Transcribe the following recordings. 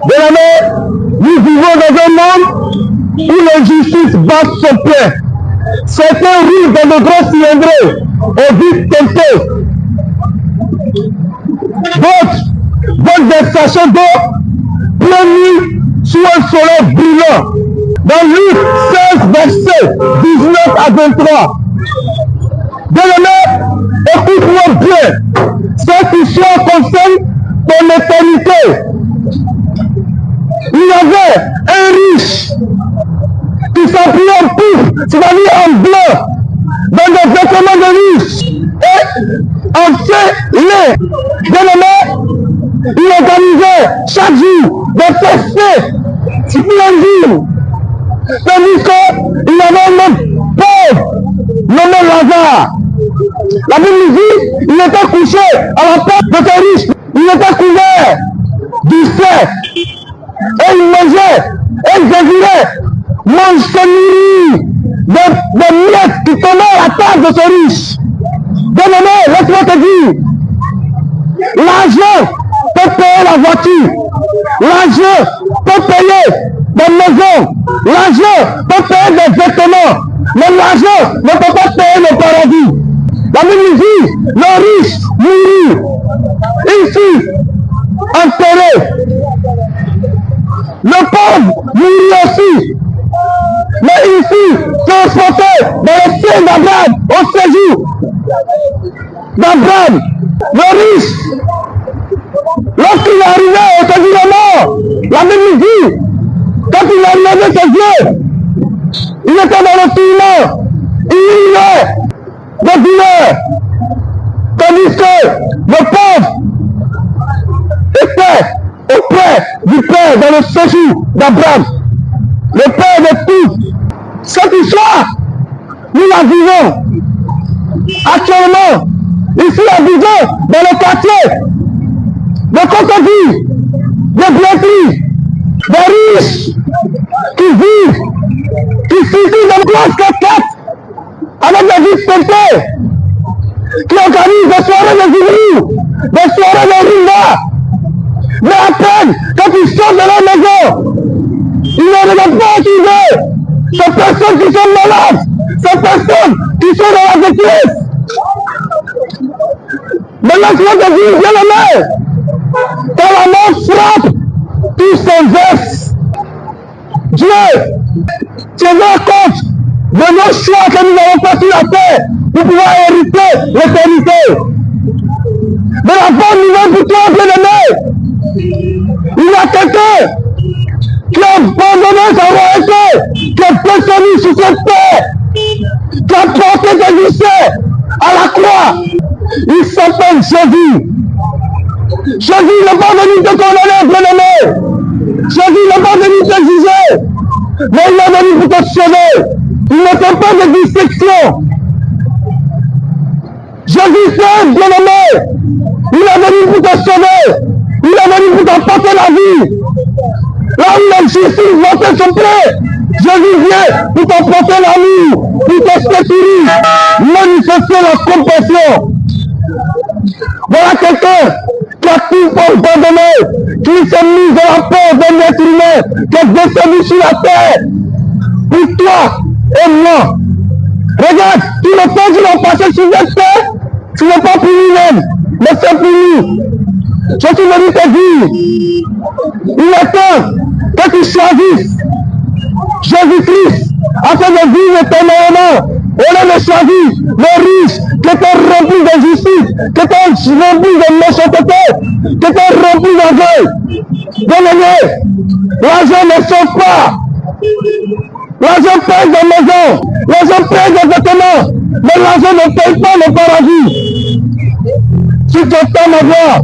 Bien-aimés, nous vivons dans un monde où l'injustice bat son plein. Certains roulent dans de gros cylindrés et vite tentés. D'autres des sachets d'eau plein nuit sous un soleil brûlant. Dans Luc 16, versets 19 à 23. Bien-aimés, écoute-moi bien. Cette histoire concerne ton éternité. Il y avait un riche qui s'appuyait en pouf, c'est-à-dire en blanc, dans des vêtements de riche, et en fait, bien-aimé, il organisait chaque jour des festins splendides, tandis qu'il y avait un autre pauvre nommé Lazare. La Bible dit, il était couché à la porte de ce riche, il était couvert du sel, et il mangeait, et il désirait manger des miettes qui tombaient à la table de ce riche. Bien-aimé, laisse-moi te dire, l'argent peut payer la voiture, l'argent peut payer des maisons, l'argent peut payer des vêtements, mais l'argent ne peut pas payer le paradis. La Bible dit, le riche mourut, il fut enterré. Le pauvre mourut aussi, mais il fut transporté dans le sein d'Abraham au séjour d'Abraham. Le riche, lorsqu'il est arrivé au séjour de mort, la Bible dit, quand il a levé ses yeux, il était dans le tourment, il hurlait de douleur, tandis que le pauvre était auprès du Père dans le séjour d'Abraham, le Père de tous. Cette histoire, nous la vivons actuellement, ici à Dijon, dans le quartier de Cotonou, de Blétry, des riches qui vivent, qui suffisent de grosses casquettes avec des vies teintées, qui organisent des soirées de Zouglou, des soirées de rumba. Mais à peine, quand ils sortent de leur maison, ils ne regardent pas qui veut. Ces personnes qui sont malades, ces personnes qui sont dans la détresse. Mais laisse-moi te dire, bien-aimé, quand la mort frappe, tout s'inverse. Dieu tiendra compte de nos choix que nous avons fait sur la terre pour pouvoir hériter l'éternité. Mais la bonne nouvelle pour toi, bien-aimé, il y a quelqu'un qui a abandonné sa royauté, qui est descendu sur cette terre, qui a porté des lycées à la croix. Il s'appelle Jésus. Jésus n'est pas venu te condamner, bien-aimé. Jésus n'est pas venu te juger, mais il est venu pour te sauver. Il ne fait pas de distinction. Jésus c'est bien-aimé. Il est venu pour te sauver. Il est venu pour t'apporter la vie. Là où l'injustice va te souffler, Jésus vient pour t'apporter l'amour, pour te sécuriser, manifester la compassion. Voilà quelqu'un qui a tout pour pardonner, qui s'est mis dans la peau d'un être humain, qui est descendu sur la terre pour toi et moi. Regarde, tout le temps qu'il a passé sur cette terre, ce n'est pas pour lui-même, mais c'est pour nous. Je suis venu te dire, il est temps que tu choisisses Jésus-Christ afin de vivre éternellement. Au lieu de choisir les riches qui étaient remplis de justice, qui étaient remplis de méchanceté, qui étaient remplis d'orgueil. Bien-aimé, l'argent ne sauve pas. L'argent paye des maisons, l'argent paye des vêtements, mais l'argent ne paye pas le paradis. Si tu entends ma voix,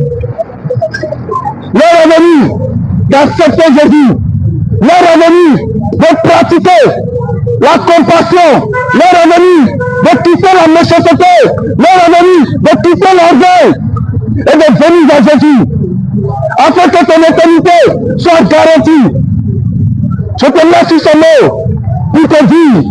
l'heure est venue d'accepter Jésus. L'heure est venue de pratiquer la compassion. L'heure est venue de quitter la méchanceté. L'heure est venue de quitter l'orgueil et de venir à Jésus. Afin que ton éternité soit garantie. Je te mets sur ce mot pour te dire,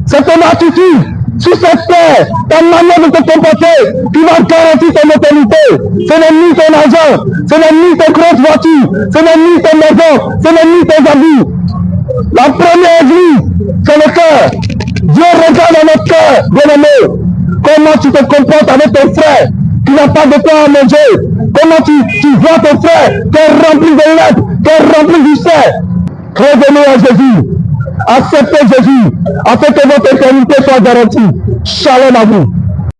c'est ton attitude sur cette terre, ta manière de te comporter, qui va garantir ton autorité. Ce n'est ni ton argent, ce n'est ni tes grosses voitures, ce n'est ni tes maisons, ce n'est ni tes habits. La première église, c'est le cœur. Dieu regarde dans notre cœur, bien-aimé. Comment tu te comportes avec ton frère qui n'a pas de quoi à manger. Comment tu vois ton frère qui est rempli de lettres, qui est rempli du sel. Revenez à Jésus. Acceptez Jésus afin que votre éternité soit garantie. Shalom à vous.